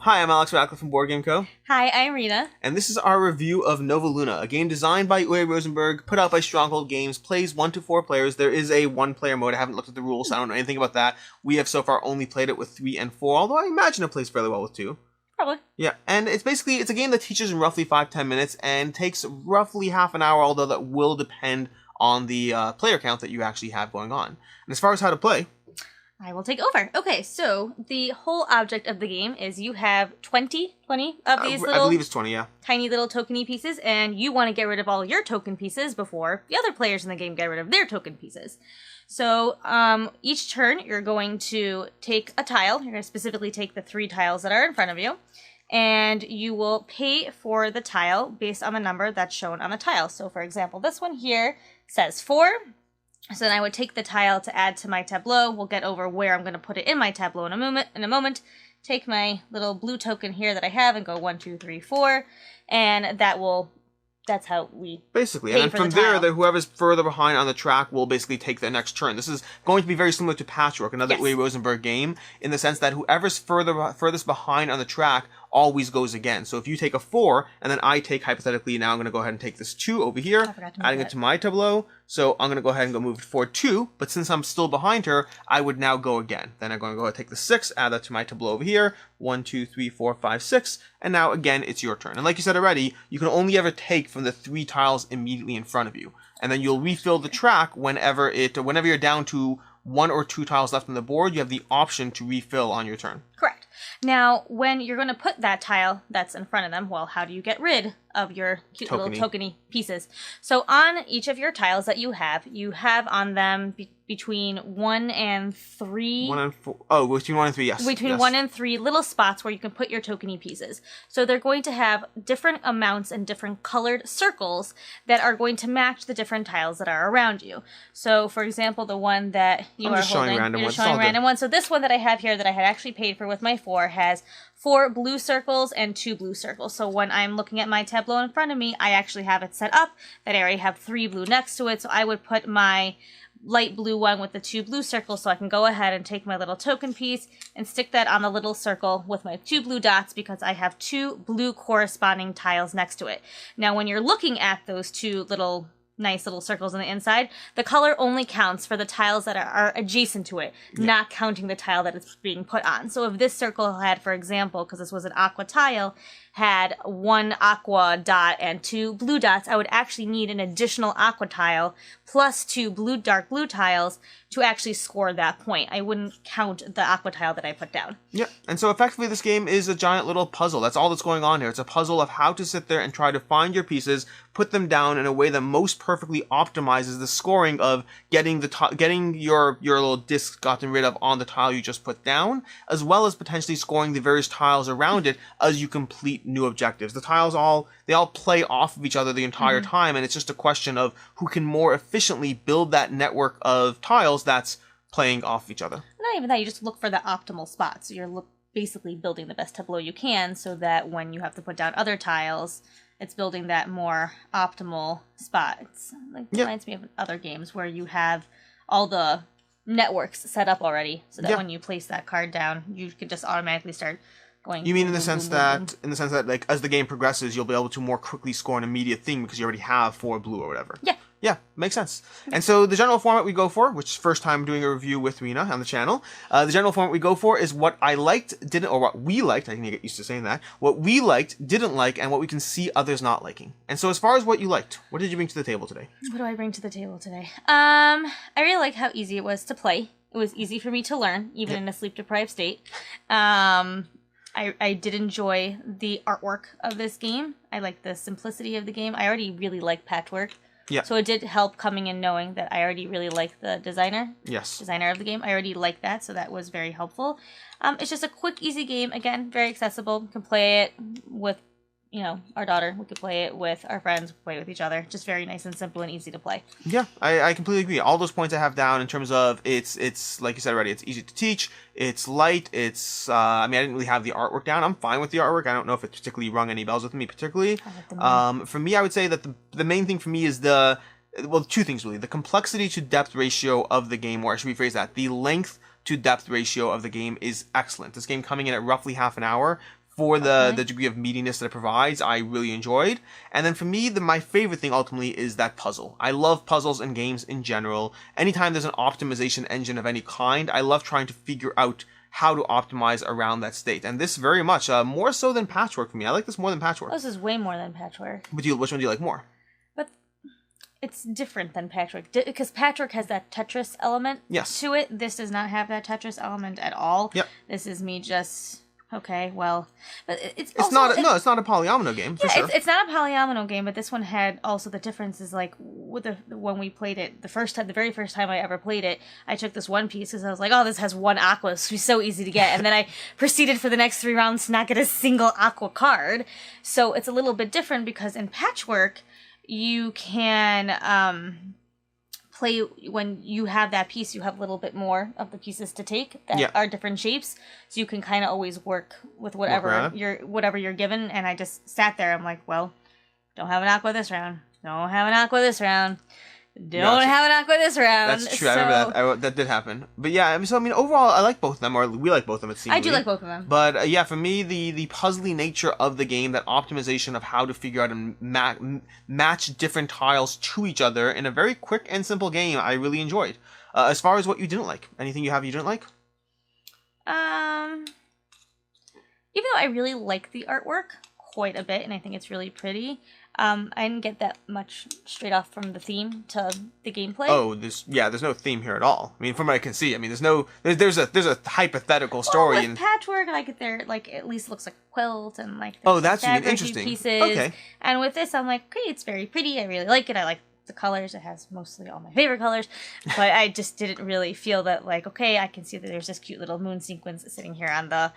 Hi, I'm Alex Radcliffe from Board Game Co. Hi, I'm Rita. And this is our review of Nova Luna, a game designed by Uwe Rosenberg, put out by Stronghold Games, plays 1 to 4 players. There is a 1-player mode. I haven't looked at the rules, so I don't know anything about that. We have so far only played it with 3 and 4, although I imagine it plays fairly well with 2. Probably. Yeah, and it's a game that teaches in roughly 5-10 minutes and takes roughly half an hour, although that will depend on the player count that you actually have going on. And as far as how to play, I will take over. Okay, so the whole object of the game is you have 20 of these little, I believe it's 20, yeah. Tiny little tokeny pieces, and you want to get rid of all your token pieces before the other players in the game get rid of their token pieces. So each turn, you're going to take a tile. You're going to specifically take the 3 tiles that are in front of you, and you will pay for the tile based on the number that's shown on the tile. So, for example, this one here says 4. So then I would take the tile to add to my tableau. We'll get over where I'm going to put it in my tableau in a moment. Take my little blue token here that I have and go 1, 2, 3, 4. And that's how we basically. pay And for from the there, tile. whoever's further behind on the track will basically take the next turn. This is going to be very similar to Patchwork, another Yes. Uwe Rosenberg game, in the sense that whoever's furthest behind on the track always goes again. So if you take a 4, and then I take, hypothetically, now I'm going to go ahead and take this 2 over here, adding it to my tableau. So I'm going to go ahead and go move it forward 2, but since I'm still behind her, I would now go again. Then I'm going to go ahead and take the 6, add that to my tableau over here, 1, 2, 3, 4, 5, 6, and now again, it's your turn. And like you said already, you can only ever take from the 3 tiles immediately in front of you. And then you'll refill the track whenever you're down to 1 or 2 tiles left on the board, you have the option to refill on your turn. Correct. Now, when you're going to put that tile that's in front of them, well, how do you get rid of your cute little tokeny pieces? So on each of your tiles that you have on them between 1 and 3. 1 and 4. Oh, between 1 and 3, yes. Between yes. 1 and 3 little spots where you can put your tokeny pieces. So they're going to have different amounts and different colored circles that are going to match the different tiles that are around you. So, for example, the one that you are holding, you're just showing random ones. So this one that I have here that I had actually paid for with my 4 has 4 blue circles and 2 blue circles. So when I'm looking at my tableau in front of me, I actually have it set up that I already have 3 blue next to it. So I would put my light blue one with the 2 blue circles, so I can go ahead and take my little token piece and stick that on the little circle with my 2 blue dots because I have 2 blue corresponding tiles next to it. Now when you're looking at those 2 nice little circles on the inside, the color only counts for the tiles that are adjacent to it, not counting the tile that it's being put on. So if this circle had, for example, because this was an aqua tile, had 1 aqua dot and 2 blue dots, I would actually need an additional aqua tile plus 2 dark blue tiles to actually score that point. I wouldn't count the aqua tile that I put down. Yeah, and so effectively this game is a giant little puzzle. That's all that's going on here. It's a puzzle of how to sit there and try to find your pieces, put them down in a way that most perfectly optimizes the scoring of getting your little disc gotten rid of on the tile you just put down, as well as potentially scoring the various tiles around it as you complete new objectives. The tiles they all play off of each other the entire time, and it's just a question of who can more efficiently build that network of tiles that's playing off each other. Not even that, you just look for the optimal spots. So you're basically building the best tableau you can so that when you have to put down other tiles, it's building that more optimal spot. It's reminds me of other games where you have all the networks set up already so that when you place that card down, you can just automatically start going. You mean in the sense that like as the game progresses, you'll be able to more quickly score an immediate thing because you already have 4 blue or whatever. Yeah. Yeah, makes sense. And so the general format we go for, which is first time doing a review with Rena on the channel, the general format we go for is what I liked, what we liked, I need to get used to saying that, what we liked, didn't like, and what we can see others not liking. And so as far as what you liked, what did you bring to the table today? What do I bring to the table today? I really liked how easy it was to play. It was easy for me to learn, even in a sleep-deprived state. I did enjoy the artwork of this game. I liked the simplicity of the game. I already really liked Patchwork. Yeah. So it did help coming in knowing that I already really liked the designer. Yes. Designer of the game. I already liked that, so that was very helpful. It's just a quick, easy game. Again, very accessible. You can play it with, our daughter. We could play it with our friends. We could play it with each other. Just very nice and simple and easy to play. Yeah, I completely agree. All those points I have down in terms of it's like you said already, it's easy to teach, it's light, I didn't really have the artwork down. I'm fine with the artwork. I don't know if it particularly rung any bells with me particularly. For me, I would say that the main thing for me is 2 things really. The complexity to depth ratio of the game, or I should rephrase that, the length to depth ratio of the game is excellent. This game coming in at roughly half an hour for the degree of meatiness that it provides, I really enjoyed. And then for me, my favorite thing ultimately is that puzzle. I love puzzles in games in general. Anytime there's an optimization engine of any kind, I love trying to figure out how to optimize around that state. And this very much, more so than Patchwork for me. I like this more than Patchwork. This is way more than Patchwork. But which one do you like more? But it's different than Patchwork. Because Patchwork has that Tetris element to it. This does not have that Tetris element at all. Yep. This is me just... Okay, well, but it's also, not a polyomino game for sure. It's not a polyomino game, but this one had also the difference is like with when we played it the very first time I ever played it, I took this one piece because I was like, oh, this has one aqua, so it's so easy to get, and then I proceeded for the next 3 rounds to not get a single aqua card. So it's a little bit different because in Patchwork you can play when you have that piece, you have a little bit more of the pieces to take that are different shapes, so you can kind of always work with whatever you're given. And I just sat there. I'm like, well, don't have an aqua this round. Don't have an aqua this round. Don't have an aqua this round. That's true. I remember that did happen. But yeah, I mean, overall, I like both of them, or we like both of them, it seems. I do like both of them. But yeah, for me, the puzzly nature of the game, that optimization of how to figure out and match different tiles to each other in a very quick and simple game, I really enjoyed. As far as what you didn't like, anything you didn't like? Even though I really like the artwork quite a bit, and I think it's really pretty, I didn't get that much straight off from the theme to the gameplay. Oh, there's no theme here at all. I mean, from what I can see, I mean, there's a hypothetical story. Well, with Patchwork, at least looks like a quilt, and like that's even interesting. Pieces. Okay. And with this, I'm like, okay, it's very pretty. I really like it. I like the colors. It has mostly all my favorite colors, but I just didn't really feel that, like, okay, I can see that there's this cute little moon sequence sitting here on the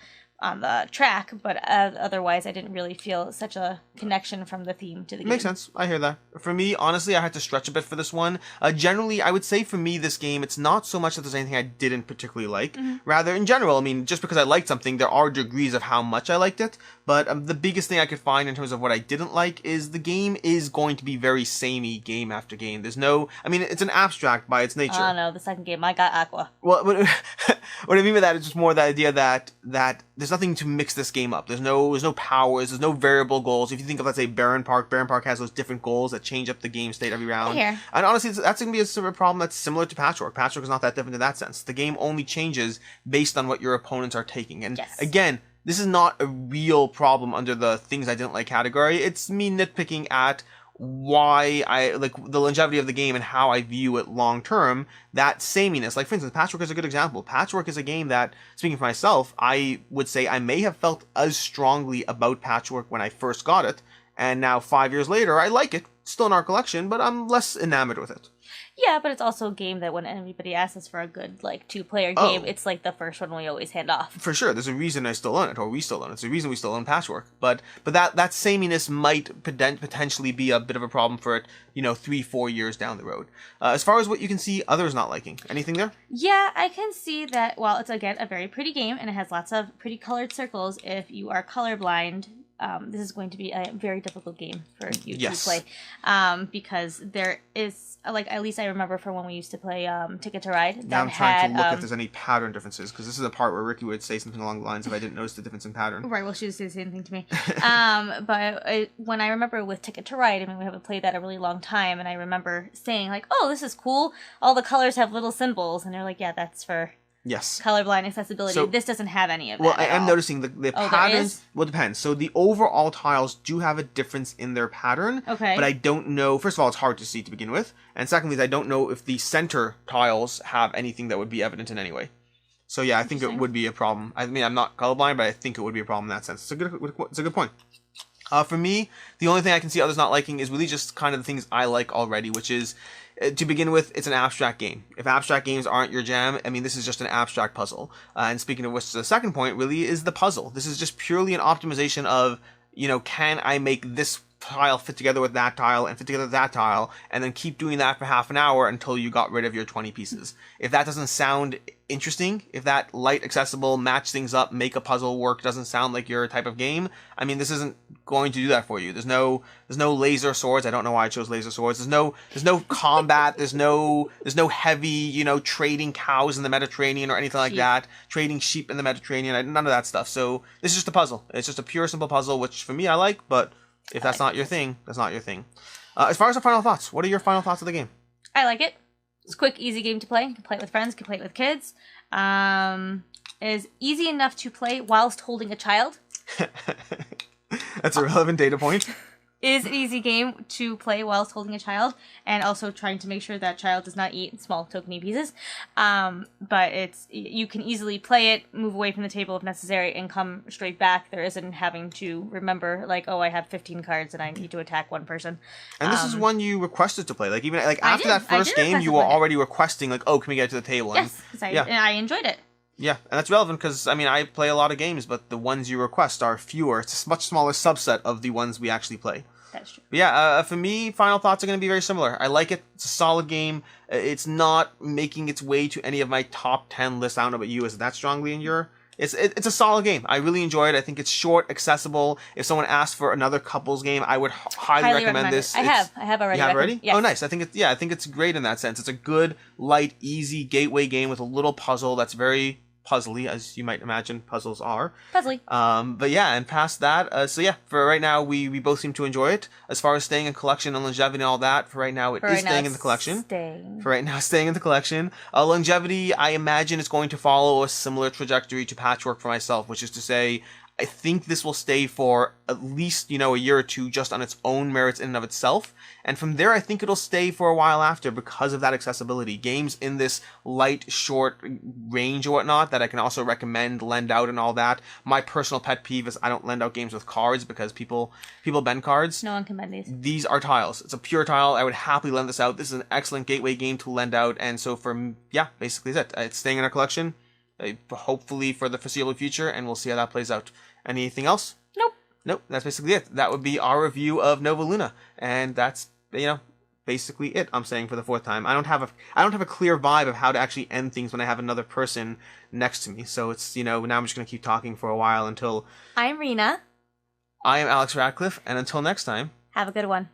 track, but otherwise I didn't really feel such a connection from the theme to the game. Makes sense. I hear that. For me, honestly, I had to stretch a bit for this one. Generally, I would say for me, this game, it's not so much that there's anything I didn't particularly like. Mm-hmm. Rather, in general, I mean, just because I liked something, there are degrees of how much I liked it. But the biggest thing I could find in terms of what I didn't like is the game is going to be very samey game after game. There's no... I mean, it's an abstract by its nature. Oh, no, the second game, I got Aqua. Well, what I mean by that is just more the idea that there's nothing to mix this game up. There's no powers. There's no variable goals. If you think of, let's say, Barren Park has those different goals that change up the game state every round. Here. And honestly, that's going to be a sort of problem that's similar to Patchwork. Patchwork is not that different in that sense. The game only changes based on what your opponents are taking. And again, this is not a real problem under the things I didn't like category. It's me nitpicking at why I like the longevity of the game and how I view it long term. That sameness, like for instance, Patchwork is a good example. Patchwork is a game that, speaking for myself, I would say I may have felt as strongly about Patchwork when I first got it, and now 5 years later, I like it. Still in our collection, but I'm less enamored with it. Yeah, but it's also a game that when anybody asks us for a good, like, 2-player game, it's like the first one we always hand off. For sure. There's a reason I still own it, or we still own it. It's a reason we still own Patchwork. But that sameness might potentially be a bit of a problem for it, 3-4 years down the road. As far as what you can see others not liking, anything there? Yeah, I can see that, while it's, again, a very pretty game, and it has lots of pretty colored circles, if you are colorblind, this is going to be a very difficult game for you to play, because there is, like, at least I remember from when we used to play Ticket to Ride. Now I'm trying to look if there's any pattern differences, because this is the part where Ricky would say something along the lines of I didn't notice the difference in pattern. Right, well, she would say the same thing to me. But when I remember with Ticket to Ride, I mean, we haven't played that a really long time, and I remember saying, like, oh, this is cool. All the colors have little symbols, and they're like, yeah, that's for... Yes. Colorblind accessibility. So, this doesn't have any of that. Well, I am noticing the patterns. Well, it depends. So the overall tiles do have a difference in their pattern. Okay. But I don't know. First of all, it's hard to see to begin with. And secondly, I don't know if the center tiles have anything that would be evident in any way. So yeah, I think it would be a problem. I mean, I'm not colorblind, but I think it would be a problem in that sense. It's a good point. For me, the only thing I can see others not liking is really just kind of the things I like already, which is, to begin with, it's an abstract game. If abstract games aren't your jam, I mean, this is just an abstract puzzle. And speaking of which, the second point really is the puzzle. This is just purely an optimization of, can I make this tile fit together with that tile and fit together with that tile, and then keep doing that for half an hour until you got rid of your 20 pieces. If that doesn't sound interesting, if that light, accessible, match things up, make a puzzle work doesn't sound like your type of game, I mean, this isn't going to do that for you. There's no laser swords. I don't know why I chose laser swords. There's no combat. There's no heavy, trading cows in the Mediterranean or anything like that. Trading sheep in the Mediterranean. None of that stuff. So this is just a puzzle. It's just a pure, simple puzzle, which for me I like, but if that's not your thing, that's not your thing. As far as the final thoughts, what are your final thoughts of the game? I like it. It's a quick, easy game to play. You can play it with friends, you can play it with kids. It is easy enough to play whilst holding a child. That's a relevant data point. Is an easy game to play whilst holding a child, and also trying to make sure that child does not eat small tokeny pieces. But you can easily play it, move away from the table if necessary, and come straight back. There isn't having to remember, like, oh, I have 15 cards and I need to attack one person. And this is one you requested to play. Like, even after that first game, you were already requesting, like, oh, can we get to the table? Yes, and I enjoyed it. Yeah, and that's relevant because, I mean, I play a lot of games, but the ones you request are fewer. It's a much smaller subset of the ones we actually play. That's true. But yeah, for me, final thoughts are going to be very similar. I like it. It's a solid game. It's not making its way to any of my top 10 lists. I don't know about you. Is it that strongly in your... It's a solid game. I really enjoy it. I think it's short, accessible. If someone asked for another couples game, I would highly recommend this. I have already. You have already? Yes. Oh, nice. I think it's great in that sense. It's a good, light, easy gateway game with a little puzzle that's very puzzly, as you might imagine puzzles are. Puzzly. But yeah, and past that, so yeah, for right now, we both seem to enjoy it. As far as staying in collection and longevity and all that, for right now, it is staying in the collection. For right now, staying in the collection. Longevity, I imagine, is going to follow a similar trajectory to Patchwork for myself, which is to say, I think this will stay for at least, a year or two just on its own merits in and of itself. And from there, I think it'll stay for a while after because of that accessibility. Games in this light, short range or whatnot that I can also recommend, lend out and all that. My personal pet peeve is I don't lend out games with cards because people bend cards. No one can bend these. These are tiles. It's a pure tile. I would happily lend this out. This is an excellent gateway game to lend out. And so basically that's it. It's staying in our collection. Hopefully for the foreseeable future, and we'll see how that plays out. Anything else? Nope. That's basically it. That would be our review of Nova Luna, and that's basically it. I'm saying for the fourth time. I don't have a clear vibe of how to actually end things when I have another person next to me. So it's now I'm just gonna keep talking for a while until. I'm Rena. I am Alex Radcliffe, and until next time. Have a good one.